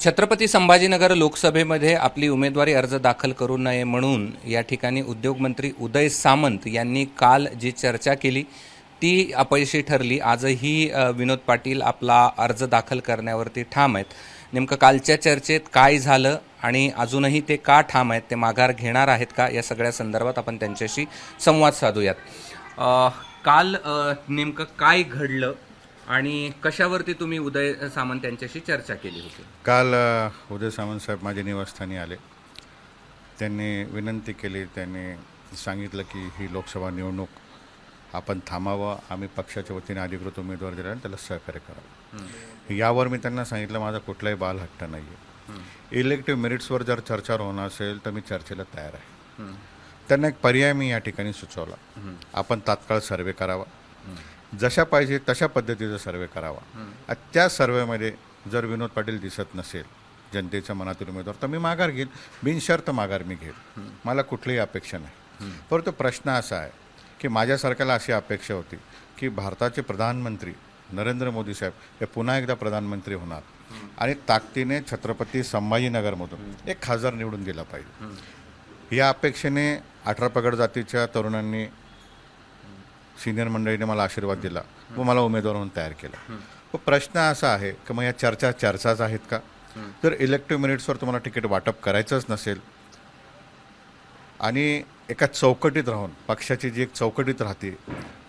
छत्रपती संभाजीनगर लोकसभेमध्ये आपली उमेदवारी अर्ज दाखल करू नये म्हणून या ठिकाणी उद्योगमंत्री उदय सामंत यांनी काल जी चर्चा केली ती अपयशी ठरली। आजही विनोद पाटील आपला अर्ज दाखल करण्यावरती ठाम आहेत। नेमकं कालच्या चर्चेत काय झालं आणि अजूनही ते का ठाम आहेत, ते माघार घेणार आहेत का, या सगळ्या संदर्भात आपण त्यांच्याशी संवाद साधूयात। काल नेमकं काय घडलं आणि कशावरती तुम्ही उदय सामंत यांच्याशी चर्चा केली होती? काल उदय सामंत साहेब माझ्या निवासस्थानी आले। त्यांनी विनंती केली, त्यांनी सांगितलं की ही लोकसभा निवडणूक आपण थांबावं, आम्ही पक्षाच्या वतीने अधिकृत उमेदवार दिला आणि त्याला सहकार्य करावं। यावर मी त्यांना सांगितलं माझा कुठलाही बालहट्ट नाही आहे। इलेक्टिव्ह मेरिट्सवर जर चर्चा होणार असेल तर मी चर्चेला तयार आहे। त्यांना एक पर्याय मी या ठिकाणी सुचवला, आपण तात्काळ सर्वे करावा, जशा पाहिजे तशा पद्धतीचा सर्वे करावा। त्या सर्वेमध्ये जर विनोद पाटील दिसत नसेल जनतेच्या मनातील उमेदवार तर मी माघार घेईन, बिनशर्त माघार मी घेईन, मला कुठलीही अपेक्षा नाही। परंतु प्रश्न असा आहे की माझ्यासारख्याला अशी अपेक्षा होती की भारताचे प्रधानमंत्री नरेंद्र मोदी साहेब हे पुन्हा एकदा प्रधानमंत्री होणार आणि ताकदीने छत्रपती संभाजीनगरमधून एक खासदार निवडून दिला पाहिजे। या अपेक्षेने 18 पगड जातीच्या तरुणांनी, सिनियर मंडळीने मला आशीर्वाद दिला व मला उमेदवार म्हणून तयार केलं। व प्रश्न असा आहे की मग या चर्चाच आहेत का? जर इलेक्टिव्ह मेरिट्सवर तुम्हाला तिकीट वाटप करायचंच नसेल आणि एका चौकटीत राहून, पक्षाची जी एक चौकटीत राहते,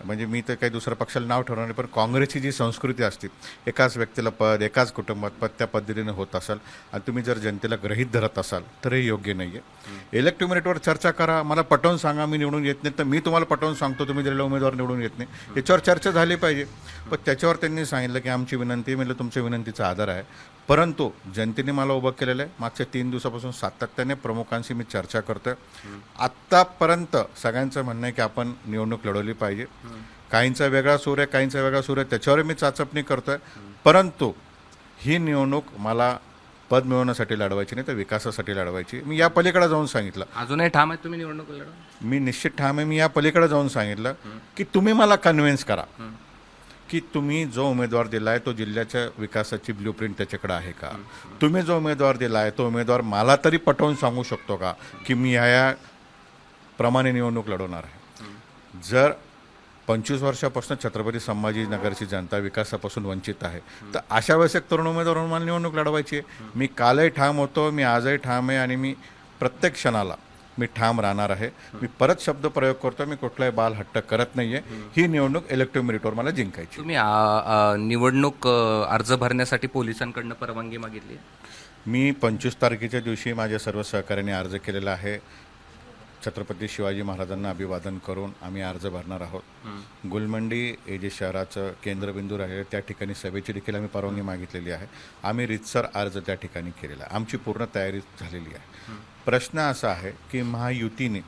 म्हणजे मी तर काही दुसऱ्या पक्षाला नाव ठरवणार नाही, पण काँग्रेसची जी संस्कृती असते एकाच व्यक्तीला पद, एकाच कुटुंबात पद, त्या पद्धतीने होत असाल आणि तुम्ही जर जनतेला गृहीत धरत असाल तर हे योग्य नाही आहे। इलेक्टिव्ह मेरिटवर चर्चा करा, मला पटवून सांगा मी निवडून येत नाही, तर मी तुम्हाला पटवून सांगतो तुम्ही दिलेला उमेदवार निवडून येत नाही, याच्यावर चर्चा झाली पाहिजे। पण त्याच्यावर त्यांनी सांगितलं की आमची विनंती, म्हणजे तुमच्या विनंतीचा आदर आहे, परंतु जनतेने मला उभं केलेलं आहे। मागच्या 3 दिवसापासून सातत्याने प्रमुखांशी मी चर्चा करतोय। आत्तापर्यंत सगळ्यांचं म्हणणं आहे की आपण निवडणूक लढवली पाहिजे। काहींचा वेगळा सूर आहे, काहींचा वेगळा सूर आहे, त्याच्यावर मी चाचपणी करतोय, परंतु ही निवडणूक मला पद मिळवण्यासाठी लढवायची नाही तर विकासासाठी लढवायची। मी या पलीकडे जाऊन सांगितलं, अजूनही ठाम आहे तुम्ही निवडणूक लढवा? मी निश्चित ठाम आहे। मी या पलीकडे जाऊन सांगितलं की तुम्ही मला कन्व्हिन्स करा की तुम्ही जो उमेदवार दिला आहे तो जिल्ह्याच्या विकासाची ब्ल्यूप्रिंट त्याच्याकडे आहे का? तुम्ही जो उमेदवार दिला आहे तो उमेदवार मला तरी पटवून सांगू शकतो का की मी या प्रमाणे निवडणूक लढवणार आहे? जर 25 वर्षापासून छत्रपती संभाजीनगरची जनता विकासापासून वंचित आहे तर अशा वेळेस एक तरुण उमेदवार म्हणून मला निवडणूक लढवायची आहे। मी कालही ठाम होतो, मी आजही ठाम आहे आणि मी प्रत्येक क्षणाला मी ठाम राहणार आहे। मी परत शब्द प्रयोग करतो, मी कुठलाही बालहट्ट करत नाहीये। ही निवडणूक इलेक्टिव्ह मेरिटवर मला जिंकायची। तुम्ही निवडणूक अर्ज भरण्यासाठी पोलिसांकडनं परवानगी मागितली? मी 25 तारखेच्या दिवशी माझ्या सर्व सहकार्यांनी अर्ज केलेला आहे। छत्रपती शिवाजी महाराजांना अभिवादन करून आम्ही अर्ज भरणार आहोत। गुलमंडी हे जे शहराचं केंद्रबिंदू आहे त्या ठिकाणी सभेची देखील आम्ही परवानगी मागितलेली आहे। आम्ही रितसर अर्ज त्या ठिकाणी केलेला आहे, आमची पूर्ण तयारी झालेली आहे। प्रश्न असा आहे की महायुतीने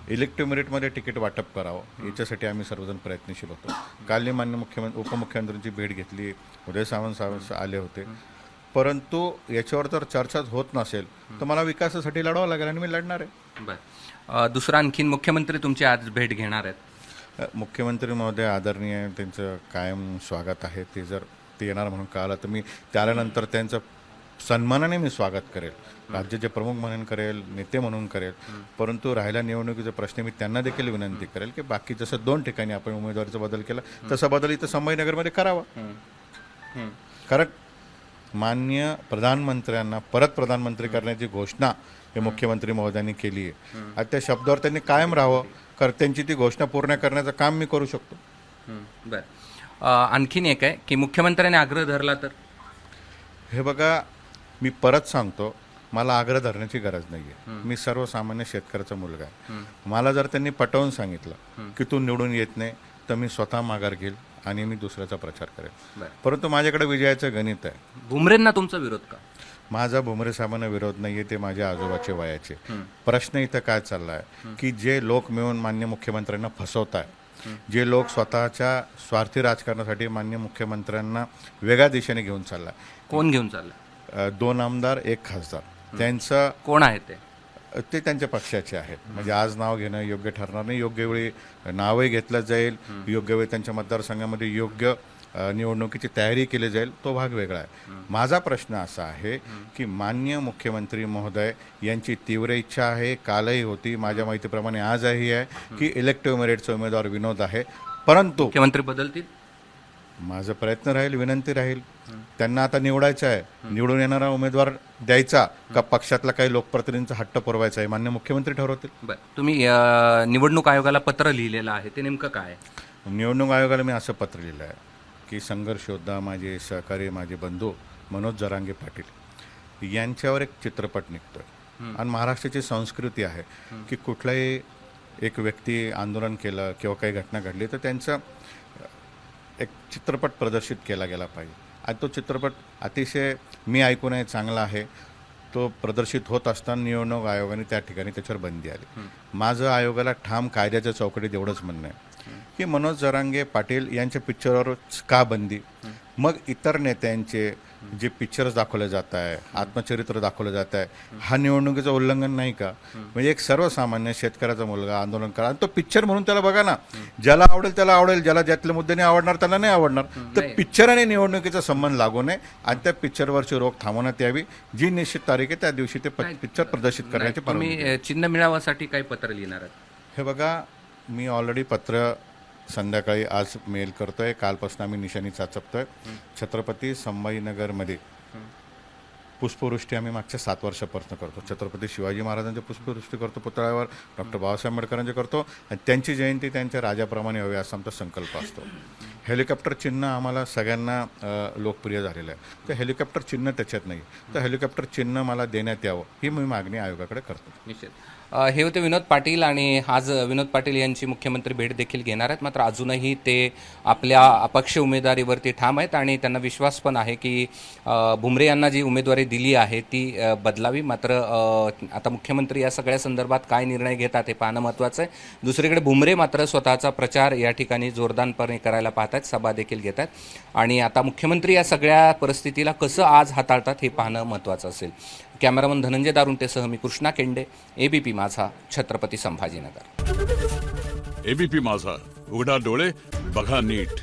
इलेक्टिव्ह मेरिटमध्ये तिकीट वाटप करावं, याच्यासाठी आम्ही सर्वजण प्रयत्नशील होतो। काल माननीय उपमुख्यमंत्र्यांची भेट घेतली, उदय सामंत साहेब आले होते, परंतु याच्यावर जर चर्चाच होत नसेल तर मला विकासासाठी लढावं लागेल आणि मी लढणार आहे। बरं, दुसरं आणखीन मुख्यमंत्री तुमची आज भेट घेणार आहेत? मुख्यमंत्री महोदय आदरणीय, त्यांचं कायम स्वागत आहे। ते जर ते येणार म्हणून कळालं तर मी त्यानंतर त्यांचं सन्मानाने मी स्वागत करेल, राज्याचे प्रमुख म्हणून करेल, नेते म्हणून करेल। परंतु राहिला निवडणुकीचा प्रश्न, मी त्यांना देखील विनंती करेल की बाकी जसं 2 ठिकाणी आपण उमेदवारीचा बदल केला तसा बदल इथं संभाजीनगरमध्ये करावा। कारण माननीय प्रधानमंत्र्यांना परत प्रधानमंत्री करण्याची घोषणा हे मुख्यमंत्री महोदयांनी केली आहे आणि त्या शब्दावर त्यांनी कायम राहावं, कारण त्यांची ती घोषणा पूर्ण करण्याचं काम मी करू शकतो। बरं, आणखीन एक आहे की मुख्यमंत्र्यांनी आग्रह धरला तर? हे बघा, मी परत सांगतो, मला आग्रह धरण्याची गरज नाही आहे। मी सर्वसामान्य शेतकऱ्याचा मुलगा आहे। मला जर त्यांनी पटवून सांगितलं की तू निवडून येत नाही तर मी स्वतः माघार घेईल आणि मी दुसऱ्याचा प्रचार करेल, परंतु माझ्याकडे विजयाचं गणित आहे। भुमरेंना तुमचा विरोध का? माझा भुमरे साहेबांना विरोध नाही आहे, ते माझ्या आजोबाचे वयाचे। प्रश्न इथं काय चालला आहे की जे लोक मिळून माननीय मुख्यमंत्र्यांना फसवत आहे, जे लोक स्वतःच्या स्वार्थी राजकारणासाठी माननीय मुख्यमंत्र्यांना वेगळ्या दिशेने घेऊन चालला आहे। कोण घेऊन चाललं? 2 आमदार 1 खासदार, त्यांचं कोण आहे ते त्यांच्या पक्षाचे आहेत। म्हणजे आज नाव घेणं योग्य ठरणार नाही, योग्य वेळी नावही घेतलं जाईल, योग्य वेळी त्यांच्या मतदारसंघामध्ये योग्य निवडणुकीची तयारी केली जाईल तो भाग वेगळा आहे. माझा प्रश्न असा आहे की माननीय मुख्यमंत्री महोदय यांची तीव्र इच्छा आहे, कालही होती, माझ्या माहितीप्रमाणे आजही आहे की इलेक्टिव्ह मेरिटचा उमेदवार विनोद आहे. परंतु मुख्यमंत्री बदलतील? माझा प्रयत्न राहील, विनंती राहील. त्यांना आता निवडायचं आहे, निवडून येणारा उमेदवार द्यायचा का पक्षातला काही लोकप्रतिनिधींचा हट्ट पुरवायचा आहे मान्य मुख्यमंत्री ठरवतील. बरं, तुम्ही निवडणूक आयोगाला पत्र लिहिलेलं आहे, ते नेमकं काय आहे? निवडणूक आयोगाला मी असं पत्र लिहिलं आहे की संघर्ष योद्धा, माझे सहकारी, माझे बंधू मनोज जरांगे पाटील यांच्यावर एक चित्रपट निघतोय. आणि महाराष्ट्राची संस्कृती आहे की कुठलाही एक व्यक्ती आंदोलन केलं किंवा काही घटना घडली तर त्यांचा एक चित्रपट प्रदर्शित केला गेला पाहिजे. आणि तो चित्रपट अतिशय मी ऐकून आहे चांगला आहे. तो प्रदर्शित होत असताना निवडणूक आयोगाने त्या ठिकाणी त्याच्यावर बंदी आली. माझं आयोगाला ठाम कायद्याच्या चौकटीत एवढंच म्हणणं आहे की मनोज जरांगे पाटील यांच्या पिक्चरवर का बंदी, मग इतर नेत्यांचे जे पिक्चर्स दाखवले जात आहे, आत्मचरित्र दाखवलं जात आहे, हा निवडणुकीचं उल्लंघन नाही का? म्हणजे एक सर्वसामान्य शेतकऱ्याचा मुलगा आंदोलन करा, तो पिक्चर म्हणून त्याला बघा ना, ज्याला आवडेल त्याला आवडेल, ज्याला ज्यातले मुद्दे नाही आवडणार त्याला नाही आवडणार. तर पिक्चर आणि निवडणुकीचा संबंध लागू नये आणि त्या पिक्चरवरची रोख थांबवण्यात यावी. जी निश्चित तारीख आहे त्या दिवशी ते पिक्चर प्रदर्शित करण्याची परवानगी. तुम्ही चिन्ह मिळावासाठी काही पत्र लिहिणार आहात? हे बघा, मी ऑलरेडी पत्र संध्याकाळी आज मेल करतोय. कालपासून आम्ही निशाणी चाचपतोय. छत्रपती संभाजीनगरमध्ये पुष्पवृष्टी आम्ही मागच्या 7 वर्षापासून करतो. छत्रपती शिवाजी महाराजांची पुष्पवृष्टी करतो पुतळ्यावर, डॉक्टर बाबासाहेब आंबेडकरांचे करतो आणि त्यांची जयंती त्यांच्या राजाप्रमाणे हवी असा आमचा संकल्प असतो. हेलिकॉप्टर चिन्ह आम्हाला सगळ्यांना लोकप्रिय झालेलं आहे. तर हेलिकॉप्टर चिन्ह त्याच्यात नाही, तर हेलिकॉप्टर चिन्ह मला देण्यात यावं ही मी मागणी आयोगाकडे करतो. निश्चित. हे होते विनोद पाटील आणि आज विनोद पाटील यांची मुख्यमंत्री भेट देखील घेणार आहेत. मात्र अजूनही ते आपल्या अपक्ष उमेदवारीवरती ठाम आहेत आणि त्यांना विश्वास पण आहे की भुमरे यांना जी उमेदवारी दिली आहे ती बदलावी. मात्र आता मुख्यमंत्री या सगळ्या संदर्भात काय निर्णय घेतात हे पाहणं महत्त्वाचं आहे. दुसरीकडे भुमरे मात्र स्वतःचा प्रचार या ठिकाणी जोरदारपणे करायला पाहत आहेत, सभा देखील घेत आहेत आणि आता मुख्यमंत्री या सगळ्या परिस्थितीला कसं आज हाताळतात हे पाहणं महत्त्वाचं असेल. कॅमेरामन धनंजय दारुंटेसह मी कृष्णा केंडे, एबीपी माझा, छत्रपती संभाजीनगर. एबीपी माझा, उघडा डोळे बघा नीट.